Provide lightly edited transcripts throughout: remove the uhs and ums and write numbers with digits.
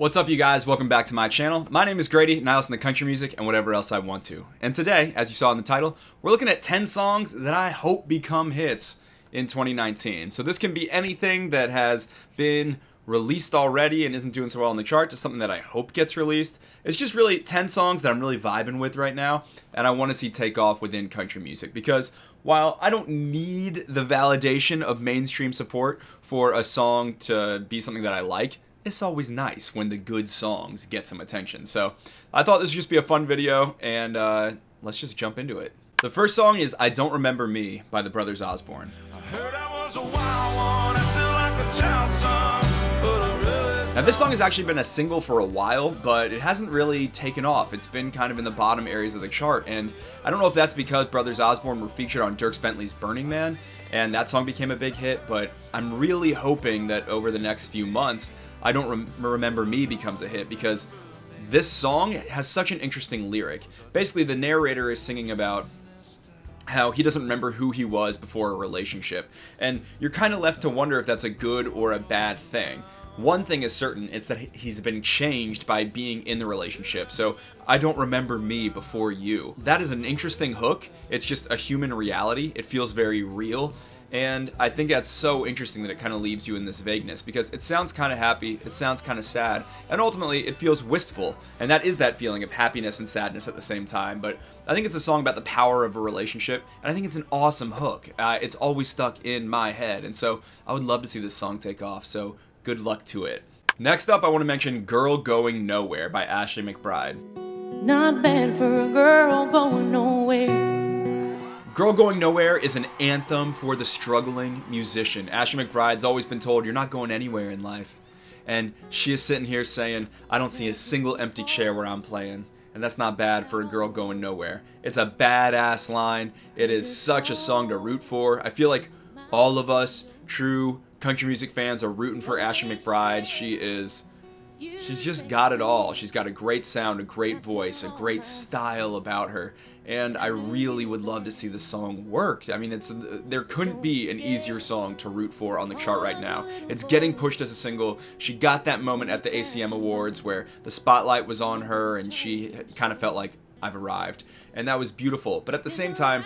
What's up, you guys? Welcome back to my channel. My name is Grady, and I listen to country music and whatever else I want to. And today, as you saw in the title, we're looking at 10 songs that I hope become hits in 2019. So this can be anything that has been released already and isn't doing so well on the chart to something that I hope gets released. It's just really 10 songs that I'm really vibing with right now, and I want to see take off within country music, because while I don't need the validation of mainstream support for a song to be something that I like, it's always nice when the good songs get some attention. So I thought this would just be a fun video, and let's just jump into it. The first song is I Don't Remember Me by the Brothers Osborne. Now this song has actually been a single for a while, but it hasn't really taken off. It's been kind of in the bottom areas of the chart, and I don't know if that's because Brothers Osborne were featured on Dierks Bentley's Burning Man, and that song became a big hit, but I'm really hoping that over the next few months, I Don't Remember Me becomes a hit, because this song has such an interesting lyric. Basically, the narrator is singing about how he doesn't remember who he was before a relationship, and you're kind of left to wonder if that's a good or a bad thing. One thing is certain, it's that he's been changed by being in the relationship, so I don't remember me before you. That is an interesting hook. It's just a human reality. It feels very real. And I think that's so interesting that it kind of leaves you in this vagueness, because it sounds kind of happy, it sounds kind of sad, and ultimately it feels wistful. And that is that feeling of happiness and sadness at the same time. But I think it's a song about the power of a relationship, and I think it's an awesome hook. It's always stuck in my head, and so I would love to see this song take off, so good luck to it. Next up, I want to mention Girl Going Nowhere by Ashley McBryde. Not bad for a girl going nowhere. Girl Going Nowhere is an anthem for the struggling musician. Ashley McBryde's always been told, you're not going anywhere in life. And she is sitting here saying, I don't see a single empty chair where I'm playing. And that's not bad for a girl going nowhere. It's a badass line. It is such a song to root for. I feel like all of us true country music fans are rooting for Ashley McBryde. She's just got it all. She's got a great sound, a great voice, a great style about her. And I really would love to see this song work. I mean, there couldn't be an easier song to root for on the chart right now. It's getting pushed as a single. She got that moment at the ACM Awards where the spotlight was on her and she kind of felt like, I've arrived. And that was beautiful. But at the same time,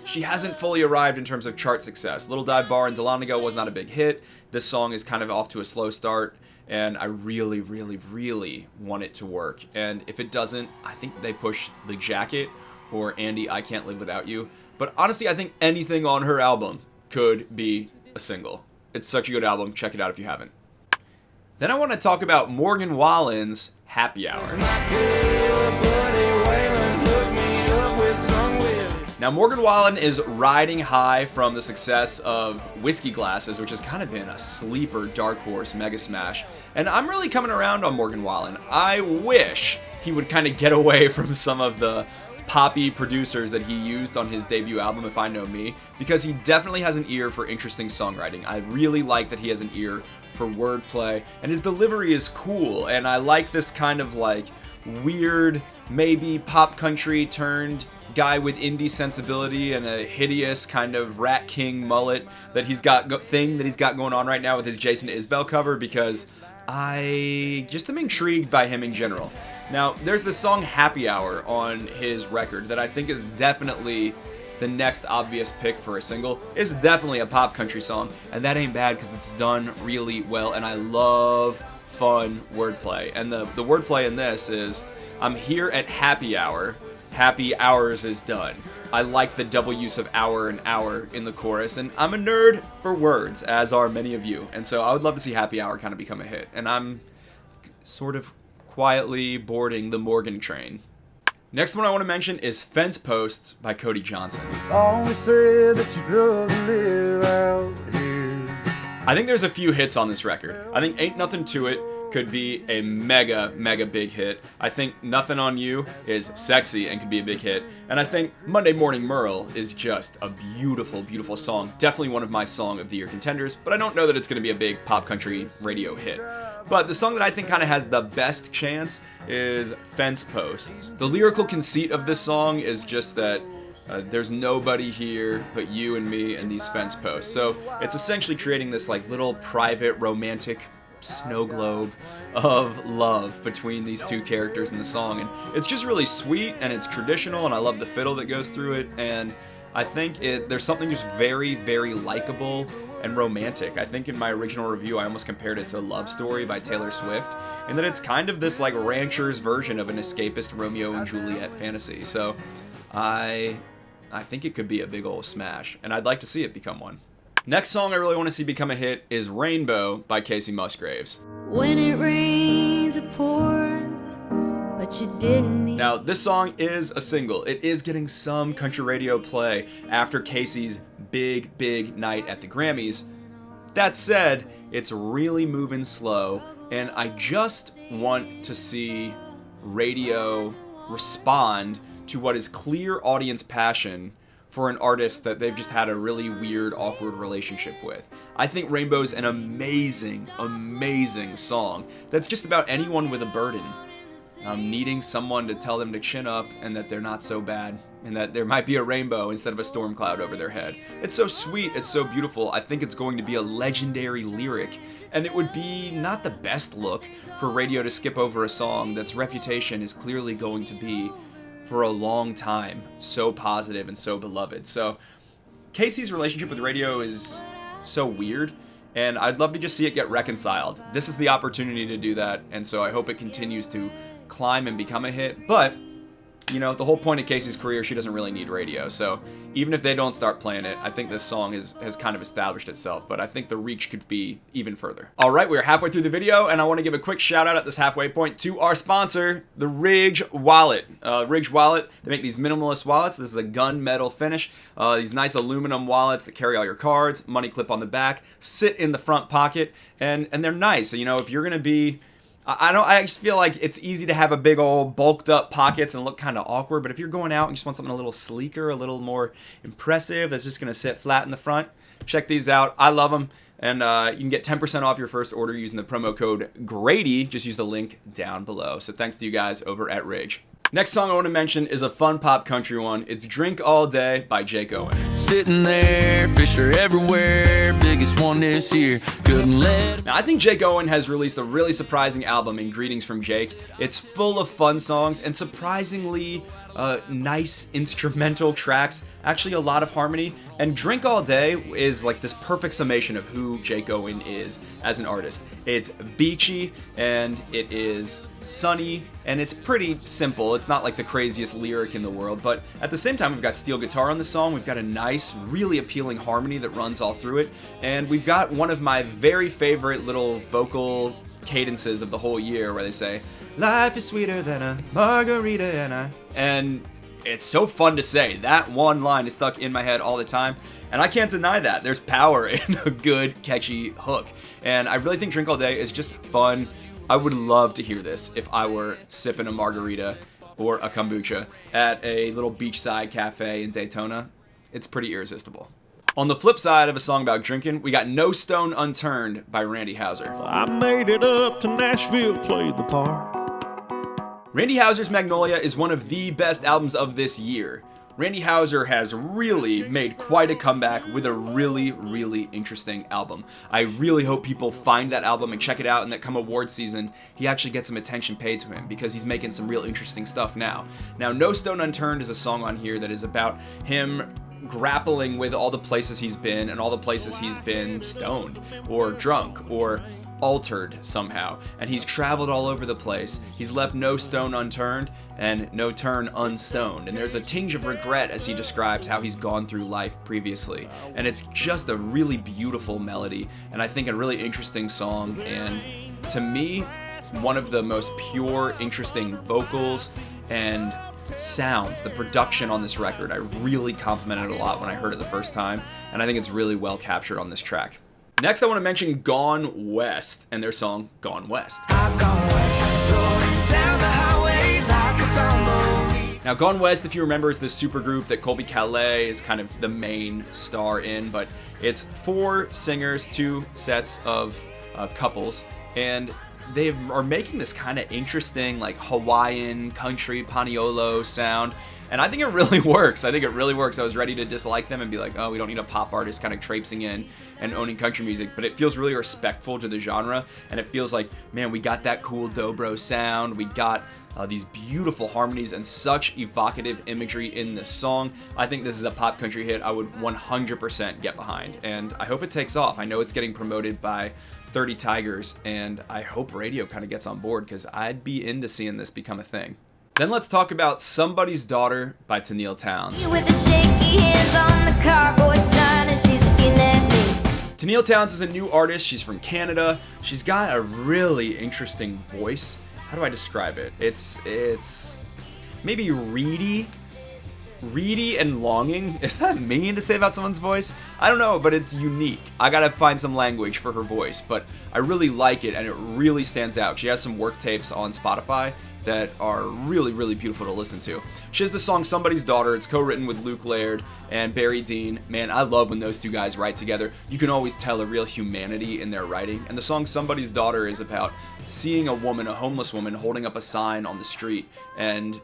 she hasn't fully arrived in terms of chart success. Little Dive Bar and Delonigo was not a big hit. This song is kind of off to a slow start. And I really, really, really want it to work. And if it doesn't, I think they push The Jacket or Andy, I Can't Live Without You. But honestly, I think anything on her album could be a single. It's such a good album. Check it out if you haven't. Then I want to talk about Morgan Wallen's Happy Hour. Now, Morgan Wallen is riding high from the success of Whiskey Glasses, which has kind of been a sleeper dark horse mega smash. And I'm really coming around on Morgan Wallen. I wish he would kind of get away from some of the poppy producers that he used on his debut album, If I Know Me, because he definitely has an ear for interesting songwriting. I really like that he has an ear for wordplay, and his delivery is cool, and I like this kind of like weird, maybe pop country turned guy with indie sensibility and a hideous kind of Rat King mullet that he's got going on right now with his Jason Isbell cover, because I just am intrigued by him in general. Now, there's this song Happy Hour on his record that I think is definitely the next obvious pick for a single. It's definitely a pop country song, and that ain't bad because it's done really well, and I love fun wordplay. And the wordplay in this is, I'm here at happy hour, happy hours is done. I like the double use of hour and hour in the chorus, and I'm a nerd for words, as are many of you, and so I would love to see Happy Hour kind of become a hit, and I'm sort of quietly boarding the Morgan train. Next one I want to mention is Fenceposts by Cody Johnson. Always said that you grew to live out here. I think there's a few hits on this record. I think Ain't Nothing To It could be a mega big hit. I think Nothing On You is sexy and could be a big hit. And I think Monday Morning Merle is just a beautiful song. Definitely one of my Song of the Year contenders, but I don't know that it's going to be a big pop country radio hit. But the song that I think kind of has the best chance is Fenceposts. The lyrical conceit of this song is just that there's nobody here but you and me and these fence posts. So it's essentially creating this like little private romantic snow globe of love between these two characters in the song, and it's just really sweet and it's traditional, and I love the fiddle that goes through it, and I think there's something just very, very likable and romantic. I think in my original review I almost compared it to Love Story by Taylor Swift, and that it's kind of this like rancher's version of an escapist Romeo and Juliet fantasy. So I think it could be a big old smash, and I'd like to see it become one. Next song I really want to see become a hit is Rainbow by Kacey Musgraves. When it rains, it pours, but you didn't need. Now, this song is a single. It is getting some country radio play after Kacey's big, big night at the Grammys. That said, it's really moving slow, and I just want to see radio respond to what is clear audience passion for an artist that they've just had a really weird, awkward relationship with. I think Rainbow's an amazing, amazing song that's just about anyone with a burden. Needing someone to tell them to chin up and that they're not so bad and that there might be a rainbow instead of a storm cloud over their head. It's so sweet, it's so beautiful. I think it's going to be a legendary lyric, and it would be not the best look for radio to skip over a song that's reputation is clearly going to be for a long time so positive and so beloved. So Kacey's relationship with radio is so weird, and I'd love to just see it get reconciled. This is the opportunity to do that, and so I hope it continues to climb and become a hit. But you know, the whole point of Kacey's career, she doesn't really need radio. So even if they don't start playing it, I think this song has kind of established itself, but I think the reach could be even further. All right, we're halfway through the video, and I want to give a quick shout out at this halfway point to our sponsor, the Ridge Wallet. Ridge Wallet, they make these minimalist wallets. This is a gunmetal finish. These nice aluminum wallets that carry all your cards, money clip on the back, sit in the front pocket, and they're nice. So, you know, if you're going to be I just feel like it's easy to have a big old bulked up pockets and look kind of awkward, but if you're going out and just want something a little sleeker, a little more impressive, that's just going to sit flat in the front, check these out. I love them, and you can get 10% off your first order using the promo code Grady. Just use the link down below. So thanks to you guys over at Ridge. Next song I want to mention is a fun pop country one. It's Drink All Day by Jake Owen. Sitting there, fish are everywhere, biggest one this year, couldn't let. Now I think Jake Owen has released a really surprising album in Greetings from Jake. It's full of fun songs and surprisingly nice instrumental tracks, actually a lot of harmony, and Drink All Day is like this perfect summation of who Jake Owen is as an artist. It's beachy and it is sunny and it's pretty simple. It's not like the craziest lyric in the world, but at the same time we've got steel guitar on the song, we've got a nice, really appealing harmony that runs all through it, and we've got one of my very favorite little vocal cadences of the whole year where they say, "Life is sweeter than a margarita," and it's so fun to say. That one line is stuck in my head all the time, and I can't deny that. There's power in a good, catchy hook, and I really think Drink All Day is just fun. I would love to hear this if I were sipping a margarita or a kombucha at a little beachside cafe in Daytona. It's pretty irresistible. On the flip side of a song about drinking, we got No Stone Unturned by Randy Houser. I made it up to Nashville, played the part. Randy Houser's Magnolia is one of the best albums of this year. Randy Houser has really made quite a comeback with a really, really interesting album. I really hope people find that album and check it out, and that come award season, he actually gets some attention paid to him because he's making some real interesting stuff now. Now, No Stone Unturned is a song on here that is about him grappling with all the places he's been and all the places he's been stoned or drunk or altered somehow, and he's traveled all over the place. He's left no stone unturned and no turn unstoned, and there's a tinge of regret as he describes how he's gone through life previously, and it's just a really beautiful melody, and I think a really interesting song, and to me, one of the most pure, interesting vocals and sounds. The production on this record, I really complimented a lot when I heard it the first time, and I think it's really well captured on this track. Next, I want to mention Gone West and their song Gone West. I've gone west, rolling down the highway like a tumbleweed. Now, Gone West, if you remember, is this supergroup that Colby Calais is kind of the main star in, but it's 4 singers, 2 sets of couples, and they are making this kind of interesting, like, Hawaiian country paniolo sound. And I think it really works. I was ready to dislike them and be like, oh, we don't need a pop artist kind of traipsing in and owning country music. But it feels really respectful to the genre. And it feels like, man, we got that cool dobro sound. We got these beautiful harmonies and such evocative imagery in this song. I think this is a pop country hit I would 100% get behind. And I hope it takes off. I know it's getting promoted by 30 Tigers. And I hope radio kind of gets on board, because I'd be into seeing this become a thing. Then let's talk about Somebody's Daughter by Tenille Townes. With the shaky hands on the cardboard sign, and she's looking at me. Tenille Townes is a new artist. She's from Canada. She's got a really interesting voice. How do I describe it? It's maybe reedy and longing. Is that mean to say about someone's voice? I don't know, but it's unique. I gotta find some language for her voice, but I really like it, and it really stands out. She has some work tapes on Spotify that are really, really beautiful to listen to. She has the song Somebody's Daughter. It's co-written with Luke Laird and Barry Dean. Man, I love when those two guys write together. You can always tell a real humanity in their writing. And the song Somebody's Daughter is about seeing a woman, a homeless woman, holding up a sign on the street and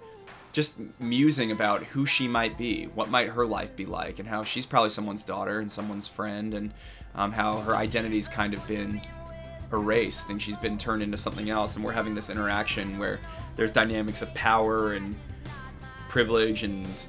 just musing about who she might be, what might her life be like, and how she's probably someone's daughter and someone's friend, and how her identity's kind of been erased and she's been turned into something else, and we're having this interaction where there's dynamics of power and privilege and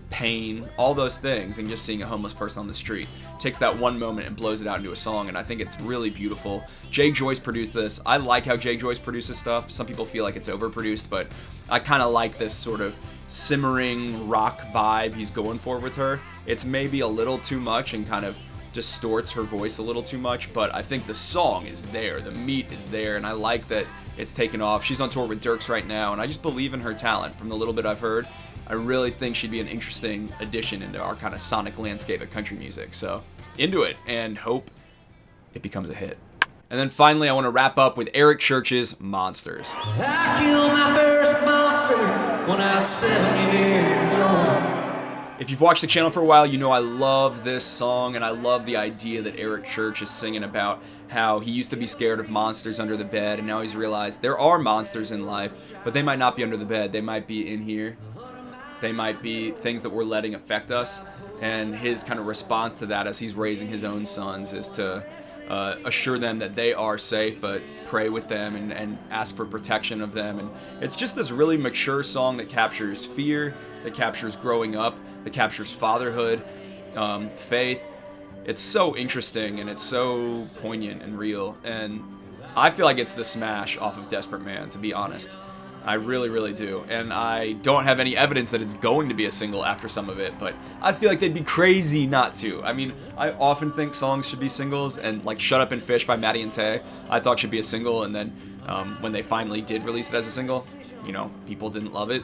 pain, all those things, and just seeing a homeless person on the street takes that one moment and blows it out into a song, and I think it's really beautiful. Jay Joyce produced this. I like how Jay Joyce produces stuff. Some people feel like it's overproduced, but I kind of like this sort of simmering rock vibe he's going for with her. It's maybe a little too much and kind of distorts her voice a little too much, but I think the song is there, the meat is there, and I like that it's taken off. She's on tour with Dierks right now, and I just believe in her talent. From the little bit I've heard, I really think she'd be an interesting addition into our kind of sonic landscape of country music. So into it, and hope it becomes a hit. And then finally, I want to wrap up with Eric Church's Monsters. I killed my first monster when I was 7 years old. If you've watched the channel for a while, you know I love this song, and I love the idea that Eric Church is singing about how he used to be scared of monsters under the bed, and now he's realized there are monsters in life, but they might not be under the bed. They might be in here. They might be things that we're letting affect us, and his kind of response to that as he's raising his own sons is to assure them that they are safe, but pray with them and ask for protection of them. And it's just this really mature song that captures fear, that captures growing up, that captures fatherhood, faith. It's so interesting, and it's so poignant and real, and I feel like it's the smash off of Desperate Man, to be honest. I really, really do. And I don't have any evidence that it's going to be a single after some of it, but I feel like they'd be crazy not to. I mean, I often think songs should be singles, and like Shut Up and Fish by Maddie and Tay, I thought should be a single, and then when they finally did release it as a single, you know, people didn't love it.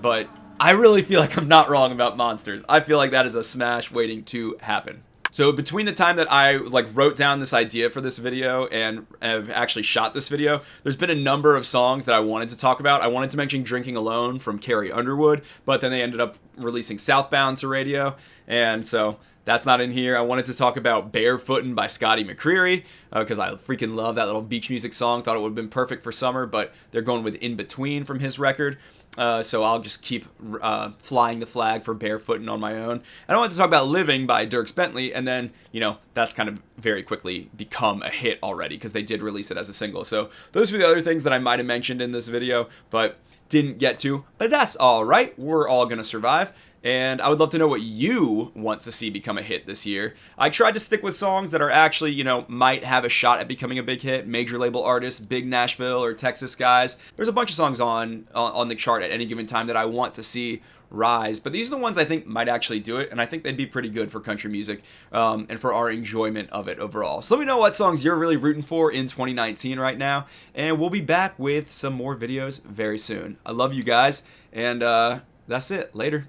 But I really feel like I'm not wrong about Monsters. I feel like that is a smash waiting to happen. So between the time that I wrote down this idea for this video and have actually shot this video, there's been a number of songs that I wanted to talk about. I wanted to mention Drinking Alone from Carrie Underwood, but then they ended up releasing Southbound to radio, and so that's not in here. I wanted to talk about Barefootin' by Scotty McCreery, because I freaking love that little beach music song. Thought it would have been perfect for summer, but they're going with In Between from his record. So I'll just keep flying the flag for Barefootin' on my own. And I wanted to talk about Living by Dierks Bentley, and then, you know, that's kind of very quickly become a hit already because they did release it as a single. So those were the other things that I might have mentioned in this video, but didn't get to. But that's all right. We're all going to survive. And I would love to know what you want to see become a hit this year. I tried to stick with songs that are actually, you know, might have a shot at becoming a big hit. Major label artists, big Nashville or Texas guys. There's a bunch of songs on the chart at any given time that I want to see rise. But these are the ones I think might actually do it. And I think they'd be pretty good for country music and for our enjoyment of it overall. So let me know what songs you're really rooting for in 2019 right now. And we'll be back with some more videos very soon. I love you guys. And that's it. Later.